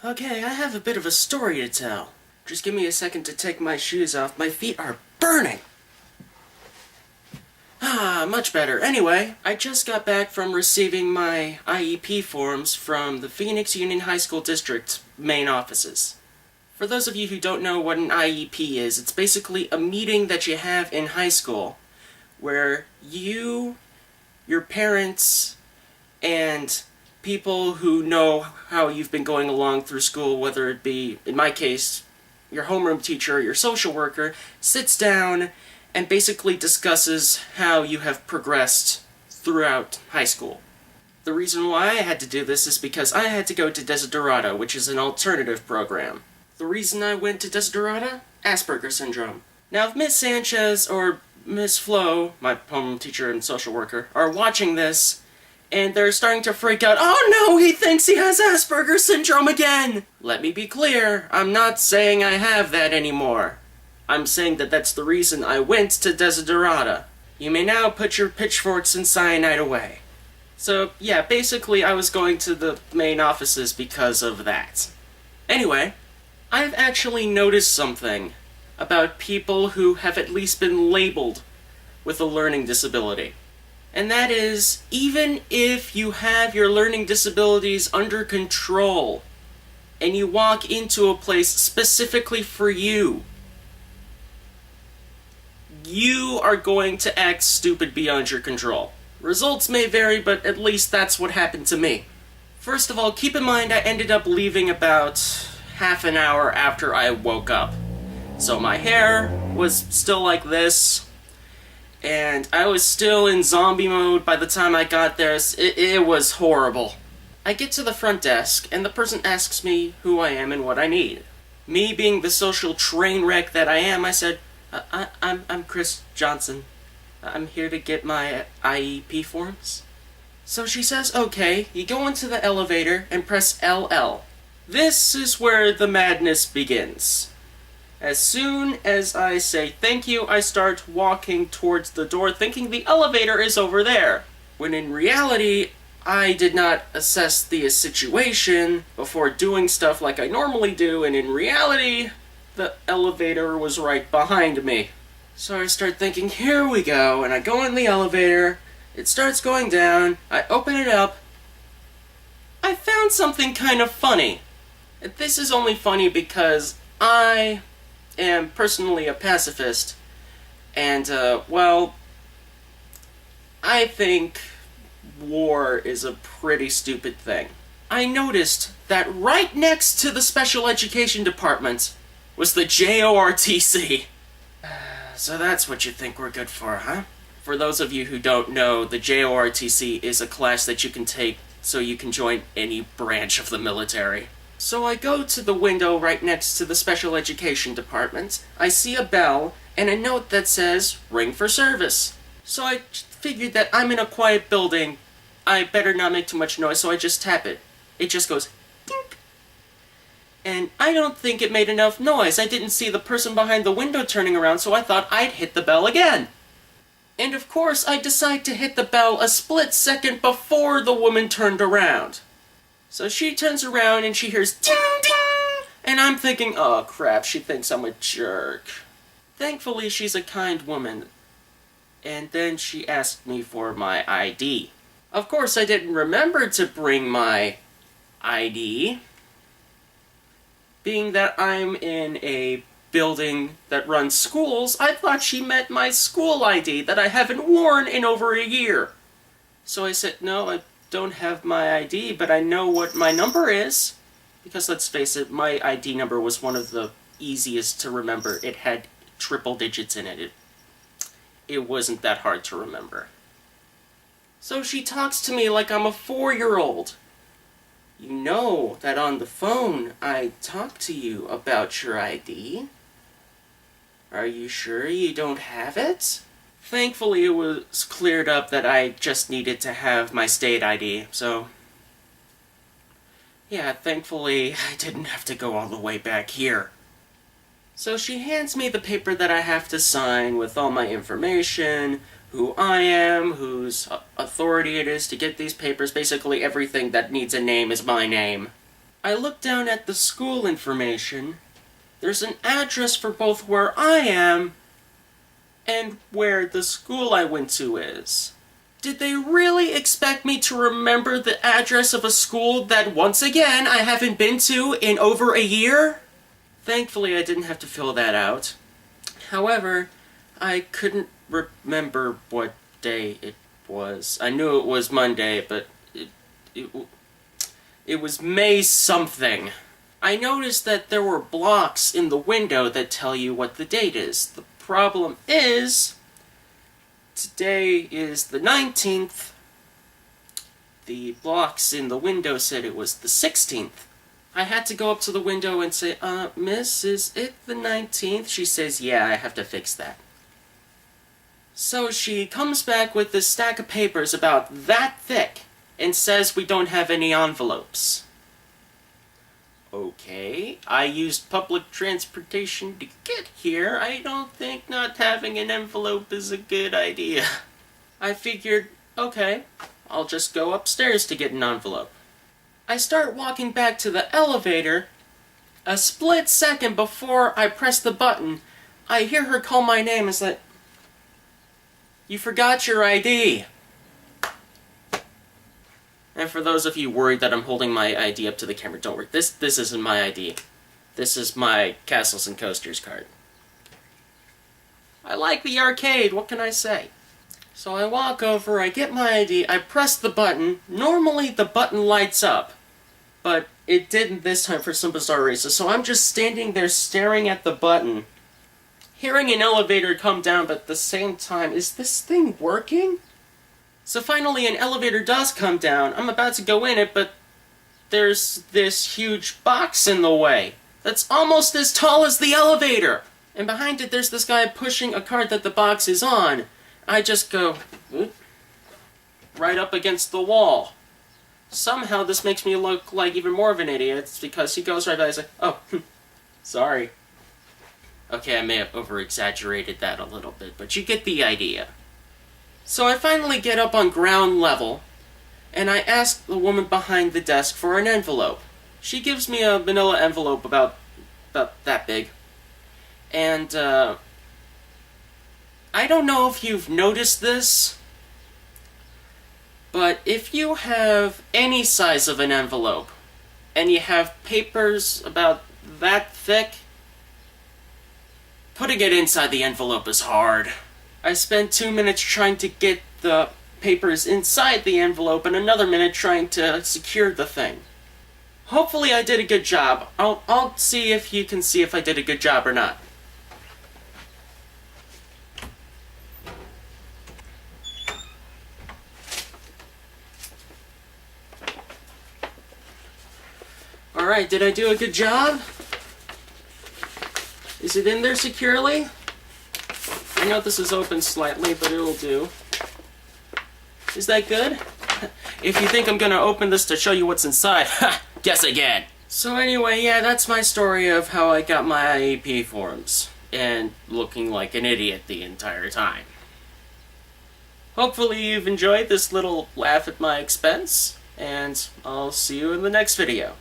Okay, I have a bit of a story to tell. Just give me a second to take my shoes off. My feet are burning! Much better. Anyway, I just got back from receiving my IEP forms from the Phoenix Union High School District main offices. For those of you who don't know what an IEP is, it's basically a meeting that you have in high school where you, your parents, and people who know how you've been going along through school, whether it be, in my case, your homeroom teacher or your social worker, sits down and basically discusses how you have progressed throughout high school. The reason why I had to do this is because I had to go to Desiderata, which is an alternative program. The reason I went to Desiderata? Asperger's syndrome. Now, if Miss Sanchez or Miss Flo, my homeroom teacher and social worker, are watching this, and they're starting to freak out, "Oh no, he thinks he has Asperger's syndrome again!" Let me be clear, I'm not saying I have that anymore. I'm saying that that's the reason I went to Desiderata. You may now put your pitchforks and cyanide away. So, yeah, basically I was going to the main offices because of that. Anyway, I've actually noticed something about people who have at least been labeled with a learning disability. And that is, even if you have your learning disabilities under control, and you walk into a place specifically for you, you are going to act stupid beyond your control. Results may vary, but at least that's what happened to me. First of all, keep in mind I ended up leaving about half an hour after I woke up. So my hair was still like this, and I was still in zombie mode by the time I got there. It was horrible. I get to the front desk, and the person asks me who I am and what I need. Me being the social train wreck that I am, I said, I'm Chris Johnson. I'm here to get my IEP forms. So she says, okay, you go into the elevator and press LL. This is where the madness begins. As soon as I say thank you, I start walking towards the door thinking the elevator is over there. When in reality, I did not assess the situation before doing stuff like I normally do, and in reality, the elevator was right behind me. So I start thinking, here we go, and I go in the elevator, it starts going down, I open it up, I found something kind of funny. This is only funny because I am personally a pacifist, and, well, I think war is a pretty stupid thing. I noticed that right next to the special education department was the JORTC. So that's what you think we're good for, huh? For those of you who don't know, the JORTC is a class that you can take so you can join any branch of the military. So I go to the window right next to the special education department, I see a bell, and a note that says, ring for service. So I figured that I'm in a quiet building, I better not make too much noise, so I just tap it. It just goes, dink. And I don't think it made enough noise. I didn't see the person behind the window turning around, so I thought I'd hit the bell again. And of course, I decide to hit the bell a split second before the woman turned around. So she turns around and she hears ding ding, and I'm thinking, oh crap, she thinks I'm a jerk. Thankfully, she's a kind woman. And then she asked me for my ID. Of course, I didn't remember to bring my ID. Being that I'm in a building that runs schools, I thought she meant my school ID that I haven't worn in over a year. So I said, no, I don't have my ID, but I know what my number is. Because let's face it, my ID number was one of the easiest to remember. It had triple digits in it. It wasn't that hard to remember. So she talks to me like I'm a 4-year-old. You know that on the phone I talked to you about your ID. Are you sure you don't have it? Thankfully it was cleared up that I just needed to have my state ID, so yeah, thankfully I didn't have to go all the way back here. So she hands me the paper that I have to sign with all my information, who I am, whose authority it is to get these papers. Basically everything that needs a name is my name. I look down at the school information. There's an address for both where I am and where the school I went to is. Did they really expect me to remember the address of a school that, once again, I haven't been to in over a year? Thankfully, I didn't have to fill that out. However, I couldn't remember what day it was. I knew it was Monday, but it was May something. I noticed that there were blocks in the window that tell you what the date is. The problem is, today is the 19th. The blocks in the window said it was the 16th. I had to go up to the window and say, miss, is it the 19th? She says, yeah, I have to fix that. So she comes back with this stack of papers about that thick and says we don't have any envelopes. Okay, I used public transportation to get here. I don't think not having an envelope is a good idea. I figured, okay, I'll just go upstairs to get an envelope. I start walking back to the elevator. A split second before I press the button, I hear her call my name and say, "You forgot your ID." And for those of you worried that I'm holding my ID up to the camera, don't worry. This isn't my ID. This is my Castles and Coasters card. I like the arcade, what can I say? So I walk over, I get my ID, I press the button. Normally the button lights up, but it didn't this time for some bizarre reason. So I'm just standing there staring at the button, hearing an elevator come down, but at the same time, is this thing working? So finally an elevator does come down. I'm about to go in it, but there's this huge box in the way that's almost as tall as the elevator. And behind it there's this guy pushing a cart that the box is on. I just go right up against the wall. Somehow this makes me look like even more of an idiot. It's because he goes right by and says, "Oh, sorry." Okay, I may have over-exaggerated that a little bit, but you get the idea. So I finally get up on ground level, and I ask the woman behind the desk for an envelope. She gives me a manila envelope about that big. And, I don't know if you've noticed this, but if you have any size of an envelope, and you have papers about that thick, putting it inside the envelope is hard. I spent 2 minutes trying to get the papers inside the envelope and another minute trying to secure the thing. Hopefully I did a good job. I'll see if you can see if I did a good job or not. Alright, did I do a good job? Is it in there securely? I know this is open slightly, but it'll do. Is that good? If you think I'm gonna open this to show you what's inside, ha! Guess again! So anyway, yeah, that's my story of how I got my IEP forms, and looking like an idiot the entire time. Hopefully you've enjoyed this little laugh at my expense, and I'll see you in the next video.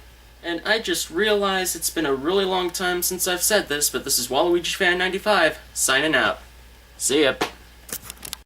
And I just realized it's been a really long time since I've said this, but this is WaluigiFan95, signing out. See ya.